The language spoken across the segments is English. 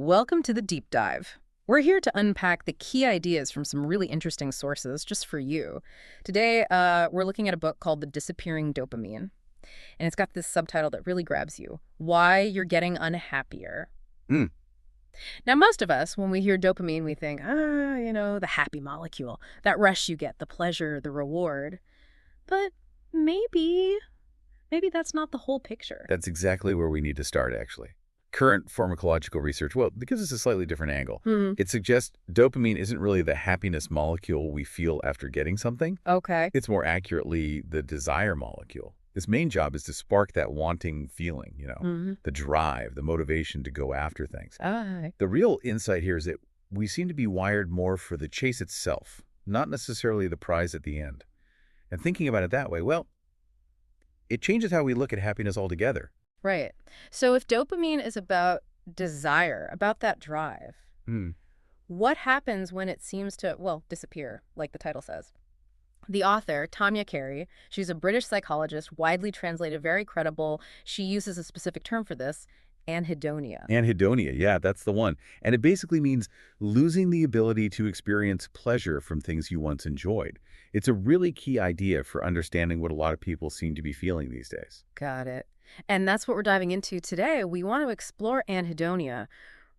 Welcome to the deep dive. We're here to unpack the key ideas from some really interesting sources just for you. Today, we're looking at a book called The Disappearing Dopamine, and it's got this subtitle that really grabs you: Why You're Getting Unhappier. Mm, Now, most of us, when we hear dopamine, we think, the happy molecule, that rush you get, the pleasure, the reward. But maybe, maybe that's not the whole picture. that's exactly where we need to start, actually. Current pharmacological research, well, it gives us a slightly different angle. Hmm. It suggests dopamine isn't really the happiness molecule we feel after getting something. Okay. It's more accurately the desire molecule. Its main job is to spark that wanting feeling, Mm-hmm. the drive, the motivation to go after things. Ah, The real insight here is that we seem to be wired more for the chase itself, not necessarily the prize at the end. And thinking about it that way, well, it changes how we look at happiness altogether. right. So if dopamine is about desire, about that drive, Hmm. what happens when it seems to, well, disappear, like the title says? The author, Tanya Carey, she's a British psychologist, widely translated, very credible. She uses a specific term for this: anhedonia. Anhedonia, yeah, that's the one. And it basically means losing the ability to experience pleasure from things you once enjoyed. It's a really key idea for understanding what a lot of people seem to be feeling these days. Got it. And that's what we're diving into today. We want to explore anhedonia,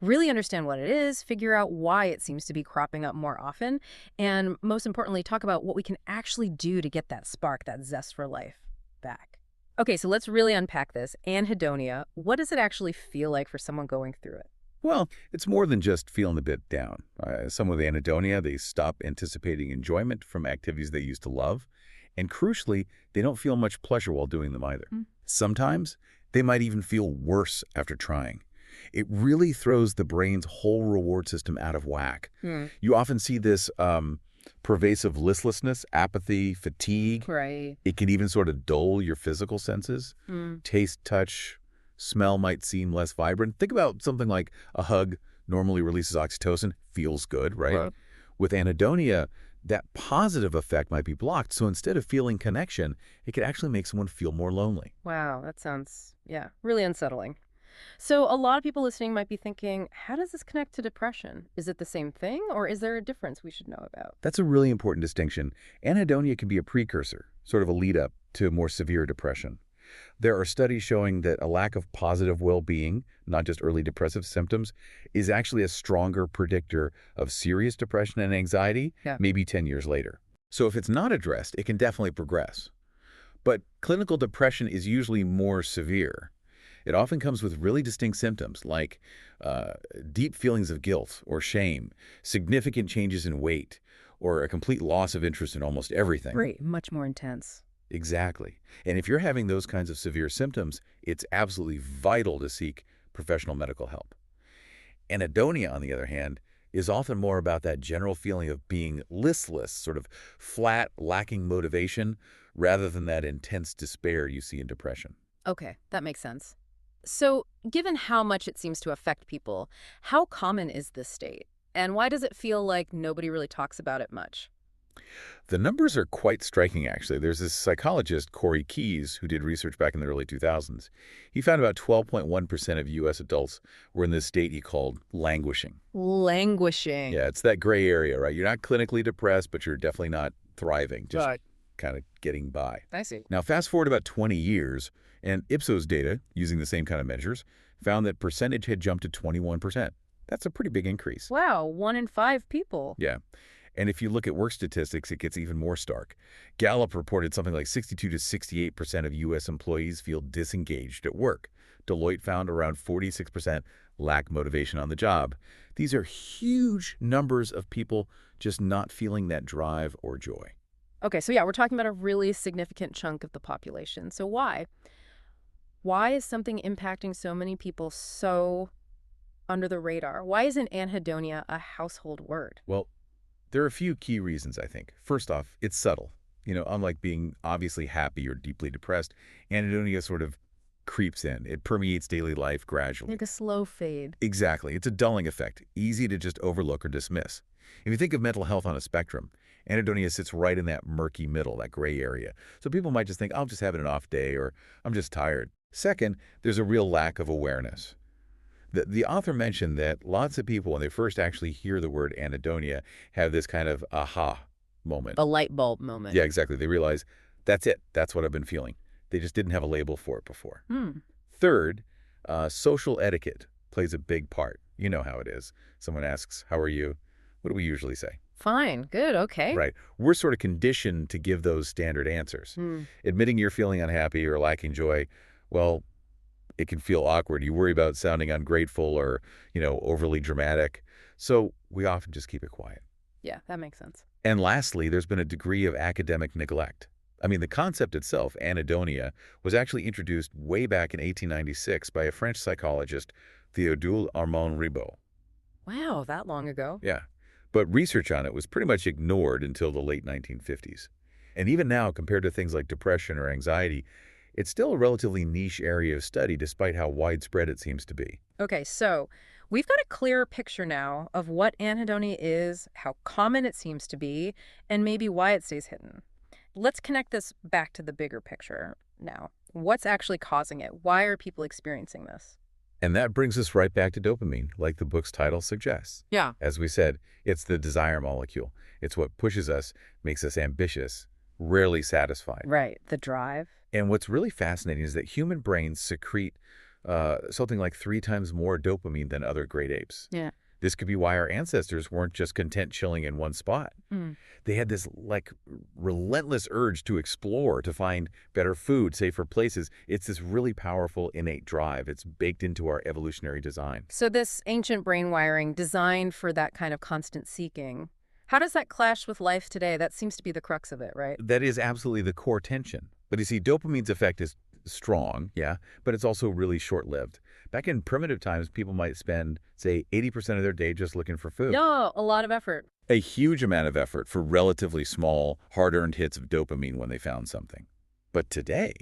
really understand what it is, figure out why it seems to be cropping up more often, and most importantly, talk about what we can actually do to get that spark, that zest for life back. Okay, so let's really unpack this. Anhedonia, what does it actually feel like for someone going through it? Well, it's more than just feeling a bit down. Some with anhedonia, they stop anticipating enjoyment from activities they used to love. And crucially, they don't feel much pleasure while doing them either. Mm. Sometimes, they might even feel worse after trying. It really throws the brain's whole reward system out of whack. Hmm. You often see this pervasive listlessness, apathy, fatigue. Right. It can even sort of dull your physical senses. Hmm. Taste, touch, smell might seem less vibrant. Think about something like a hug normally releases oxytocin, feels good, right? Right. With anhedonia, that positive effect might be blocked. So instead of feeling connection, it could actually make someone feel more lonely. Wow, that sounds, yeah, really unsettling. So a lot of people listening might be thinking, how does this connect to depression? Is it the same thing, or is there a difference we should know about? That's a really important distinction. Anhedonia can be a precursor, sort of a lead-up to more severe depression. There are studies showing that a lack of positive well-being, not just early depressive symptoms, is actually a stronger predictor of serious depression and anxiety, Yeah. maybe 10 years later. So if it's not addressed, it can definitely progress. But clinical depression is usually more severe. It often comes with really distinct symptoms like deep feelings of guilt or shame, significant changes in weight, or a complete loss of interest in almost everything. Great, much more intense. Exactly. And if you're having those kinds of severe symptoms, it's absolutely vital to seek professional medical help. Anhedonia, on the other hand, is often more about that general feeling of being listless, sort of flat, lacking motivation, rather than that intense despair you see in depression. Okay, that makes sense. So given how much it seems to affect people, how common is this state? And why does it feel like nobody really talks about it much? The numbers are quite striking, actually. There's this psychologist, Corey Keyes, who did research back in the early 2000s. He found about 12.1% of U.S. adults were in this state he called languishing. Languishing. Yeah, it's that gray area, right? You're not clinically depressed, but you're definitely not thriving, just Right. kind of getting by. I see. Now, fast forward about 20 years, and Ipsos data, using the same kind of measures, found that percentage had jumped to 21%. That's a pretty big increase. Wow, 1 in 5 people. Yeah. And if you look at work statistics, it gets even more stark. Gallup reported something like 62 to 68% of U.S. employees feel disengaged at work. Deloitte found around 46% lack motivation on the job. These are huge numbers of people just not feeling that drive or joy. Okay, so yeah, we're talking about a really significant chunk of the population. So why? Why is something impacting so many people so under the radar? Why isn't anhedonia a household word? Well, there are a few key reasons, I think. First off, it's subtle. Unlike being obviously happy or deeply depressed, anhedonia sort of creeps in. It permeates daily life gradually. Like a slow fade. Exactly. It's a dulling effect, easy to just overlook or dismiss. If you think of mental health on a spectrum, anhedonia sits right in that murky middle, that gray area. So people might just think, I'm just having an off day, or I'm just tired. Second, there's a real lack of awareness. The author mentioned that lots of people, when they first actually hear the word anhedonia, have this kind of aha moment. A light bulb moment. Yeah, exactly. They realize, that's it. That's what I've been feeling. They just didn't have a label for it before. Hmm. Third, social etiquette plays a big part. You know how it is. Someone asks, how are you? What do we usually say? Fine. Good. Okay. Right. We're sort of conditioned to give those standard answers. Hmm. Admitting you're feeling unhappy or lacking joy, well, it can feel awkward. You worry about sounding ungrateful or, overly dramatic. So we often just keep it quiet. Yeah, that makes sense. And lastly, there's been a degree of academic neglect. I mean, the concept itself, anhedonia, was actually introduced way back in 1896 by a French psychologist, Théodule Armand Ribot. Wow, that long ago. Yeah. But research on it was pretty much ignored until the late 1950s. And even now, compared to things like depression or anxiety, it's still a relatively niche area of study despite how widespread it seems to be. Okay, so we've got a clearer picture now of what anhedonia is, how common it seems to be, and maybe why it stays hidden. Let's connect this back to the bigger picture now. What's actually causing it? Why are people experiencing this? And that brings us right back to dopamine, like the book's title suggests. Yeah. As we said, it's the desire molecule. It's what pushes us, makes us ambitious, rarely satisfied. Right, the drive. And what's really fascinating is that human brains secrete something like 3 times more dopamine than other great apes. Yeah. This could be why our ancestors weren't just content chilling in one spot. Mm. They had this relentless urge to explore, to find better food, safer places. It's this really powerful innate drive. It's baked into our evolutionary design. So this ancient brain wiring designed for that kind of constant seeking, how does that clash with life today? That seems to be the crux of it, right? That is absolutely the core tension. But you see, dopamine's effect is strong, yeah, but it's also really short-lived. Back in primitive times, people might spend, say, 80% of their day just looking for food. No, a lot of effort. A huge amount of effort for relatively small, hard-earned hits of dopamine when they found something. But today,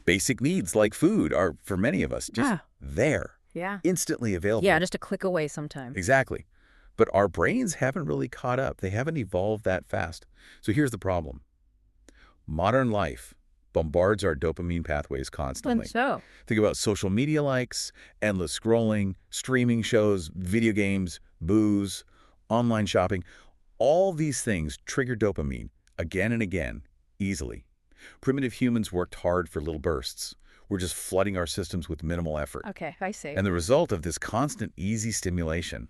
basic needs like food are, for many of us, just there, Yeah. instantly available. Yeah, just a click away sometimes. Exactly. But our brains haven't really caught up. They haven't evolved that fast. So here's the problem. Modern life bombards our dopamine pathways constantly. And so? Think about social media likes, endless scrolling, streaming shows, video games, booze, online shopping. All these things trigger dopamine again and again, easily. Primitive humans worked hard for little bursts. We're just flooding our systems with minimal effort. Okay, I see. And the result of this constant, easy stimulation,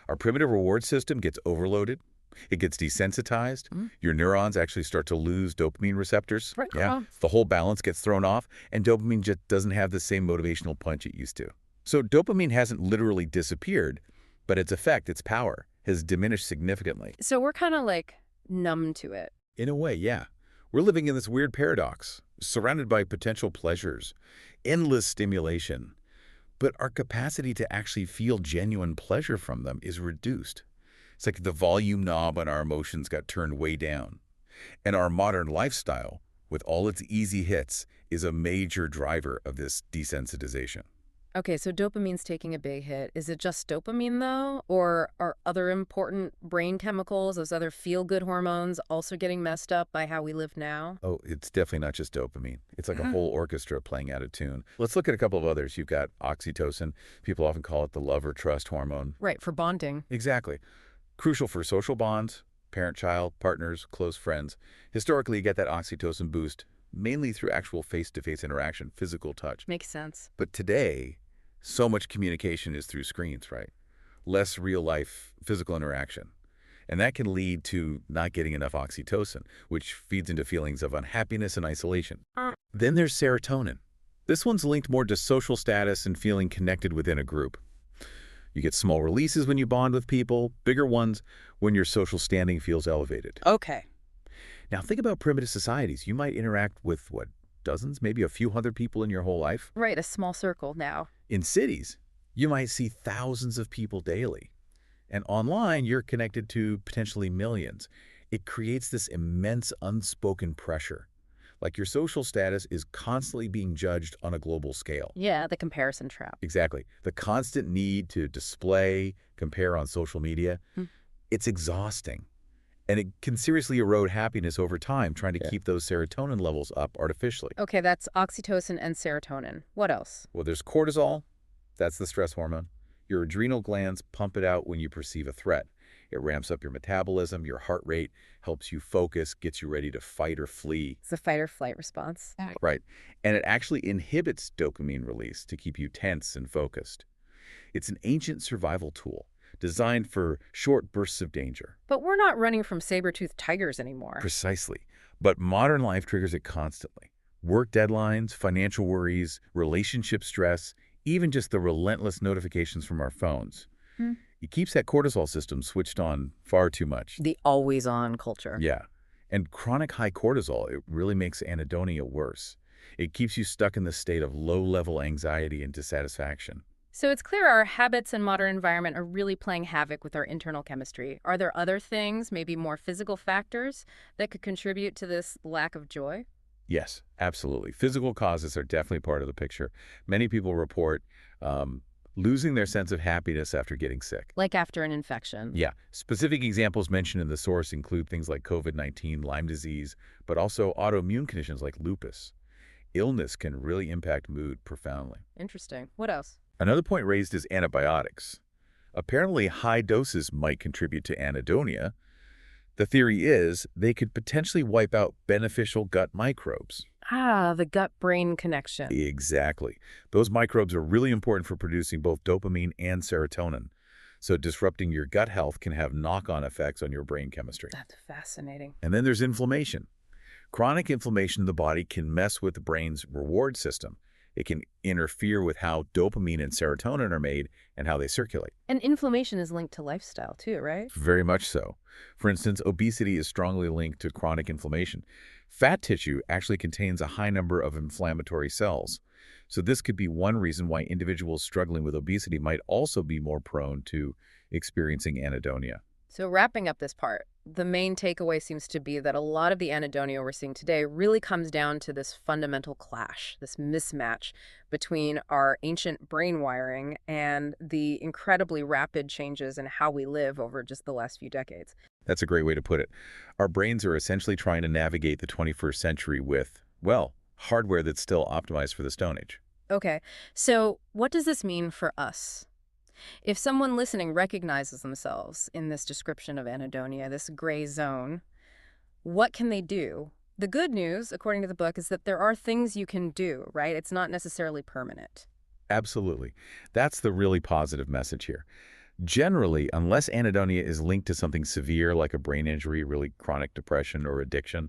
our primitive reward system gets overloaded. It gets desensitized. Your neurons actually start to lose dopamine receptors. Right. Yeah. The whole balance gets thrown off, and dopamine just doesn't have the same motivational punch it used to. So dopamine hasn't literally disappeared, but its effect, its power, has diminished significantly. So we're kind of like numb to it. In a way, yeah. We're living in this weird paradox, surrounded by potential pleasures, endless stimulation, but our capacity to actually feel genuine pleasure from them is reduced. It's like the volume knob on our emotions got turned way down. And our modern lifestyle, with all its easy hits, is a major driver of this desensitization. Okay, so dopamine's taking a big hit. Is it just dopamine, though? Or are other important brain chemicals, those other feel-good hormones, also getting messed up by how we live now? Oh, it's definitely not just dopamine. It's like a whole orchestra playing out of tune. Let's look at a couple of others. You've got oxytocin. People often call it the love or trust hormone. Right, for bonding. Exactly. Crucial for social bonds, parent-child, partners, close friends. Historically, you get that oxytocin boost mainly through actual face-to-face interaction, physical touch. Makes sense. But today, so much communication is through screens, right? Less real-life physical interaction. And that can lead to not getting enough oxytocin, which feeds into feelings of unhappiness and isolation. Then there's serotonin. This one's linked more to social status and feeling connected within a group. You get small releases when you bond with people, bigger ones when your social standing feels elevated. Okay. Now think about primitive societies. You might interact with, dozens, maybe a few hundred people in your whole life? Right, a small circle now. In cities, you might see thousands of people daily. And online, you're connected to potentially millions. It creates this immense unspoken pressure. Like your social status is constantly being judged on a global scale. Yeah, the comparison trap. Exactly. The constant need to display, compare on social media, it's exhausting. And it can seriously erode happiness over time, trying to keep those serotonin levels up artificially. Okay, that's oxytocin and serotonin. What else? Well, there's cortisol. That's the stress hormone. Your adrenal glands pump it out when you perceive a threat. It ramps up your metabolism, your heart rate, helps you focus, gets you ready to fight or flee. It's a fight or flight response. Right. And it actually inhibits dopamine release to keep you tense and focused. It's an ancient survival tool designed for short bursts of danger. But we're not running from saber-toothed tigers anymore. Precisely. But modern life triggers it constantly. Work deadlines, financial worries, relationship stress, even just the relentless notifications from our phones. It keeps that cortisol system switched on far too much. The always-on culture. Yeah. And chronic high cortisol, it really makes anhedonia worse. It keeps you stuck in the state of low-level anxiety and dissatisfaction. So it's clear our habits and modern environment are really playing havoc with our internal chemistry. Are there other things, maybe more physical factors, that could contribute to this lack of joy? Yes, absolutely. Physical causes are definitely part of the picture. Many people report losing their sense of happiness after getting sick. Like after an infection. Yeah. Specific examples mentioned in the source include things like COVID-19, Lyme disease, but also autoimmune conditions like lupus. Illness can really impact mood profoundly. Interesting. What else? Another point raised is antibiotics. Apparently, high doses might contribute to anhedonia. The theory is they could potentially wipe out beneficial gut microbes. Ah, the gut-brain connection. Exactly. Those microbes are really important for producing both dopamine and serotonin. So disrupting your gut health can have knock-on effects on your brain chemistry. That's fascinating. And then there's inflammation. Chronic inflammation in the body can mess with the brain's reward system. It can interfere with how dopamine and serotonin are made and how they circulate. And inflammation is linked to lifestyle too, right? Very much so. For instance, obesity is strongly linked to chronic inflammation. Fat tissue actually contains a high number of inflammatory cells. So this could be one reason why individuals struggling with obesity might also be more prone to experiencing anhedonia. So wrapping up this part, the main takeaway seems to be that a lot of the anhedonia we're seeing today really comes down to this fundamental clash, this mismatch between our ancient brain wiring and the incredibly rapid changes in how we live over just the last few decades. That's a great way to put it. Our brains are essentially trying to navigate the 21st century with, well, hardware that's still optimized for the Stone Age. Okay, so what does this mean for us? If someone listening recognizes themselves in this description of anhedonia, this gray zone, what can they do? The good news, according to the book, is that there are things you can do, right? It's not necessarily permanent. Absolutely. That's the really positive message here. Generally, unless anhedonia is linked to something severe like a brain injury, really chronic depression or addiction,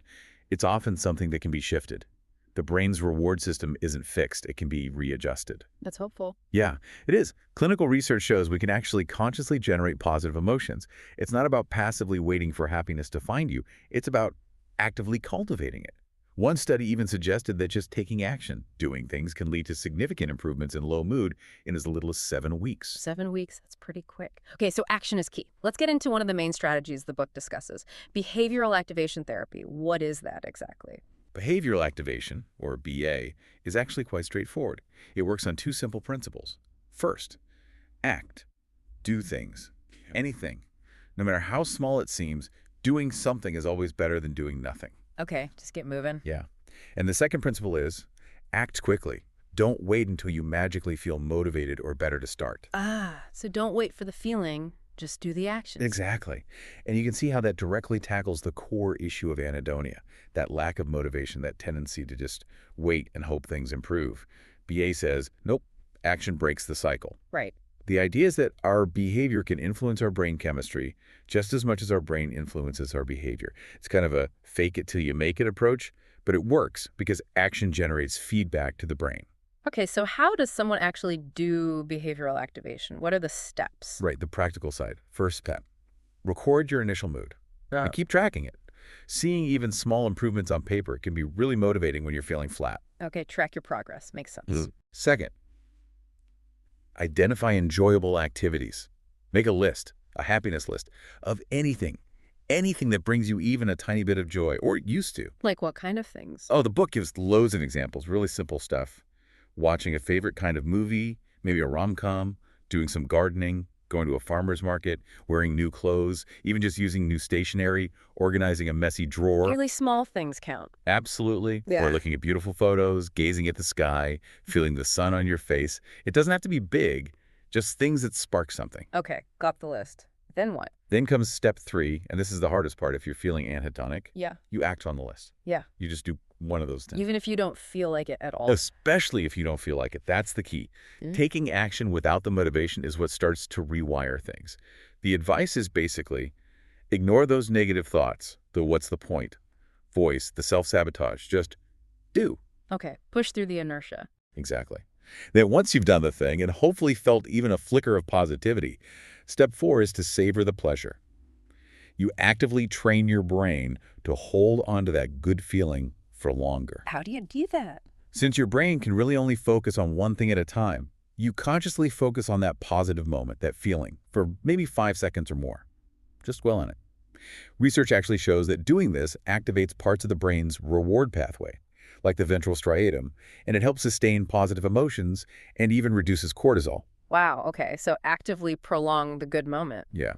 it's often something that can be shifted. The brain's reward system isn't fixed. It can be readjusted. That's hopeful. Yeah, it is. Clinical research shows we can actually consciously generate positive emotions. It's not about passively waiting for happiness to find you. It's about actively cultivating it. One study even suggested that just taking action, doing things, can lead to significant improvements in low mood in as little as 7 weeks. 7 weeks, that's pretty quick. Okay, so action is key. Let's get into one of the main strategies the book discusses. Behavioral activation therapy. What is that exactly? Behavioral activation, or BA, is actually quite straightforward. It works on 2 simple principles. First, act. Do things. Anything. No matter how small it seems, doing something is always better than doing nothing. Okay, just get moving. Yeah. And the second principle is, act quickly. Don't wait until you magically feel motivated or better to start. Ah, so don't wait for the feeling, just do the actions. Exactly. And you can see how that directly tackles the core issue of anhedonia, that lack of motivation, that tendency to just wait and hope things improve. BA says, nope, action breaks the cycle. Right. The idea is that our behavior can influence our brain chemistry just as much as our brain influences our behavior. It's kind of a fake it till you make it approach, but it works because action generates feedback to the brain. Okay, so how does someone actually do behavioral activation? What are the steps? Right, the practical side. First step, record your initial mood and keep tracking it. Seeing even small improvements on paper can be really motivating when you're feeling flat. Okay, track your progress. Makes sense. Second, identify enjoyable activities. Make a list, a happiness list, of anything that brings you even a tiny bit of joy, or used to. Like what kind of things? Oh, the book gives loads of examples, really simple stuff. Watching a favorite kind of movie, maybe a rom-com, doing some gardening, Going to a farmer's market, wearing new clothes, even just using new stationery, organizing a messy drawer. Really small things count. Absolutely. Or Yeah. looking at beautiful photos, gazing at the sky, feeling the sun on your face. It doesn't have to be big, just things that spark something. Okay, got the list. Then what? Then comes step 3, and this is the hardest part if you're feeling anhedonic. Yeah. You act on the list. Yeah. You just do one of those things. Even if you don't feel like it at all. Especially if you don't feel like it. That's the key. Mm. Taking action without the motivation is what starts to rewire things. The advice is basically ignore those negative thoughts, the what's the point voice, the self-sabotage. Just do. Okay, push through the inertia. Exactly. Then once you've done the thing and hopefully felt even a flicker of positivity, step 4 is to savor the pleasure. You actively train your brain to hold onto that good feeling for longer. How do you do that? Since your brain can really only focus on one thing at a time, you consciously focus on that positive moment, that feeling, for maybe 5 seconds or more. Just dwell on it. Research actually shows that doing this activates parts of the brain's reward pathway, like the ventral striatum, and it helps sustain positive emotions and even reduces cortisol. Wow, okay, so actively prolong the good moment. Yeah.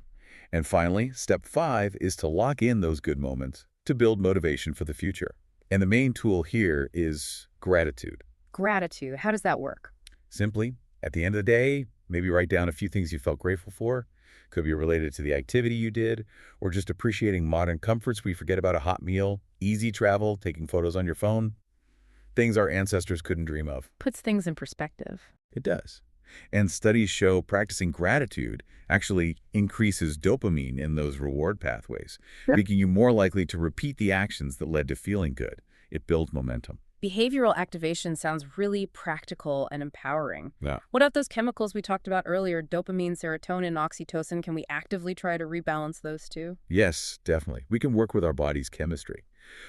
And finally, step 5 is to lock in those good moments to build motivation for the future. And the main tool here is gratitude. Gratitude, how does that work? Simply, at the end of the day, maybe write down a few things you felt grateful for. Could be related to the activity you did, or just appreciating modern comforts. We forget about a hot meal, easy travel, taking photos on your phone. Things our ancestors couldn't dream of. Puts things in perspective. It does. And studies show practicing gratitude actually increases dopamine in those reward pathways, making you more likely to repeat the actions that led to feeling good. It builds momentum. Behavioral activation sounds really practical and empowering. Yeah. What about those chemicals we talked about earlier, dopamine, serotonin, oxytocin? Can we actively try to rebalance those two? Yes, definitely. We can work with our body's chemistry.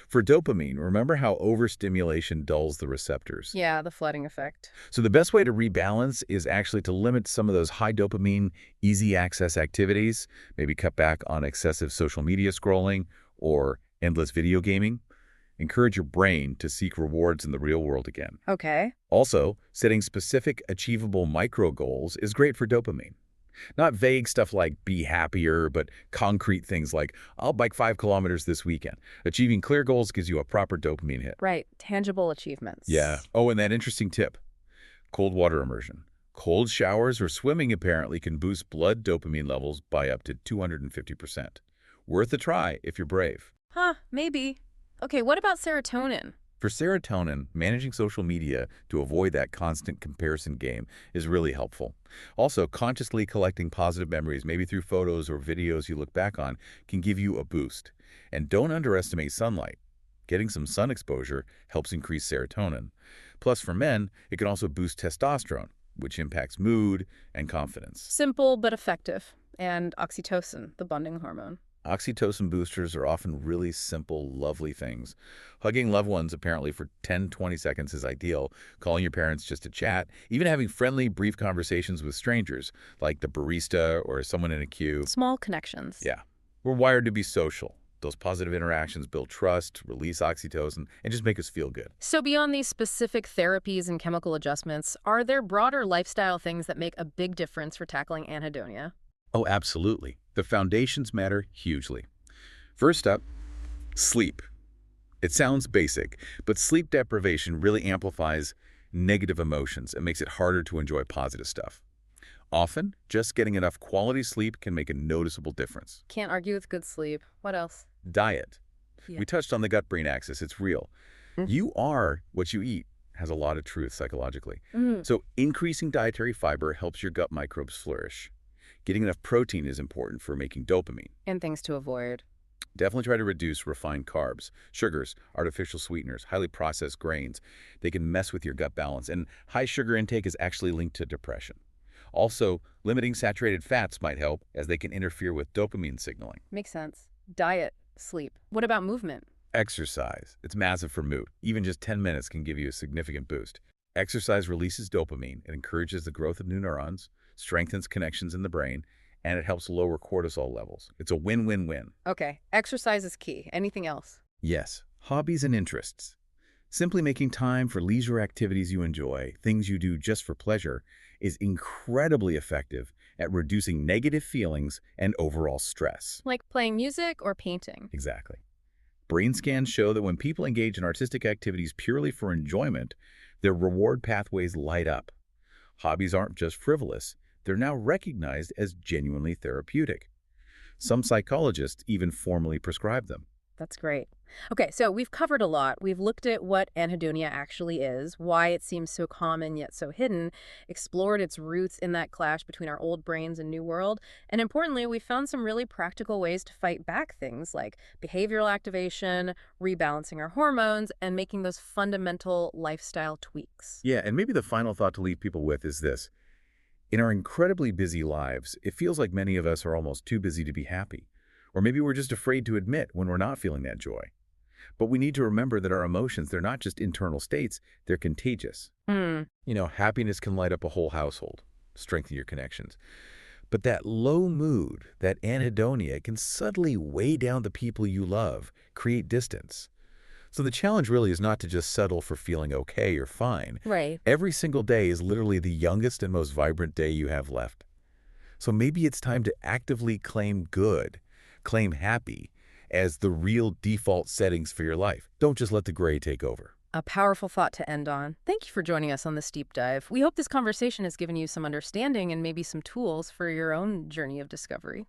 For dopamine, remember how overstimulation dulls the receptors? Yeah, the flooding effect. So the best way to rebalance is actually to limit some of those high dopamine, easy access activities, maybe cut back on excessive social media scrolling or endless video gaming. Encourage your brain to seek rewards in the real world again. Okay. Also, setting specific, achievable micro goals is great for dopamine. Not vague stuff like be happier, but concrete things like I'll bike 5 kilometers this weekend. Achieving clear goals gives you a proper dopamine hit. Right, tangible achievements. Yeah. Oh, and that interesting tip, cold water immersion. Cold showers or swimming apparently can boost blood dopamine levels by up to 250%. Worth a try if you're brave. Huh, maybe. Okay, what about serotonin? For serotonin, managing social media to avoid that constant comparison game is really helpful. Also, consciously collecting positive memories, maybe through photos or videos you look back on, can give you a boost. And don't underestimate sunlight. Getting some sun exposure helps increase serotonin. Plus, for men, it can also boost testosterone, which impacts mood and confidence. Simple but effective. And oxytocin, the bonding hormone. Oxytocin boosters are often really simple, lovely things. Hugging loved ones apparently for 10-20 seconds is ideal. Calling your parents just to chat. Even having friendly, brief conversations with strangers, like the barista or someone in a queue. Small connections. Yeah. We're wired to be social. Those positive interactions build trust, release oxytocin, and just make us feel good. So beyond these specific therapies and chemical adjustments, are there broader lifestyle things that make a big difference for tackling anhedonia? Oh, absolutely. The foundations matter hugely. First up, sleep. It sounds basic, but sleep deprivation really amplifies negative emotions and makes it harder to enjoy positive stuff. Often, just getting enough quality sleep can make a noticeable difference. Can't argue with good sleep. What else? Diet. Yeah. We touched on the gut-brain axis. It's real. You are what you eat has a lot of truth psychologically. So increasing dietary fiber helps your gut microbes flourish. Getting enough protein is important for making dopamine. And things to avoid. Definitely try to reduce refined carbs, sugars, artificial sweeteners, highly processed grains. They can mess with your gut balance, and high sugar intake is actually linked to depression. Also, limiting saturated fats might help as they can interfere with dopamine signaling. Makes sense. Diet, sleep. What about movement? Exercise. It's massive for mood. Even just 10 minutes can give you a significant boost. Exercise releases dopamine. It encourages the growth of new neurons, strengthens connections in the brain, and it helps lower cortisol levels. It's a win-win-win. Okay, exercise is key. Anything else? Yes, hobbies and interests. Simply making time for leisure activities you enjoy, things you do just for pleasure, is incredibly effective at reducing negative feelings and overall stress. Like playing music or painting. Exactly. Brain scans show that when people engage in artistic activities purely for enjoyment, their reward pathways light up. Hobbies aren't just frivolous, they're now recognized as genuinely therapeutic. Some psychologists even formally prescribe them. That's great. Okay, so we've covered a lot. We've looked at what anhedonia actually is, why it seems so common yet so hidden, explored its roots in that clash between our old brains and new world, and importantly, we found some really practical ways to fight back things like behavioral activation, rebalancing our hormones, and making those fundamental lifestyle tweaks. Yeah, and maybe the final thought to leave people with is this. In our incredibly busy lives, it feels like many of us are almost too busy to be happy. Or maybe we're just afraid to admit when we're not feeling that joy. But we need to remember that our emotions, they're not just internal states, they're contagious. Hmm. Happiness can light up a whole household, strengthen your connections. But that low mood, that anhedonia, can subtly weigh down the people you love, create distance. So the challenge really is not to just settle for feeling okay or fine. Right. Every single day is literally the youngest and most vibrant day you have left. So maybe it's time to actively claim good, claim happy, as the real default settings for your life. Don't just let the gray take over. A powerful thought to end on. Thank you for joining us on this deep dive. We hope this conversation has given you some understanding and maybe some tools for your own journey of discovery.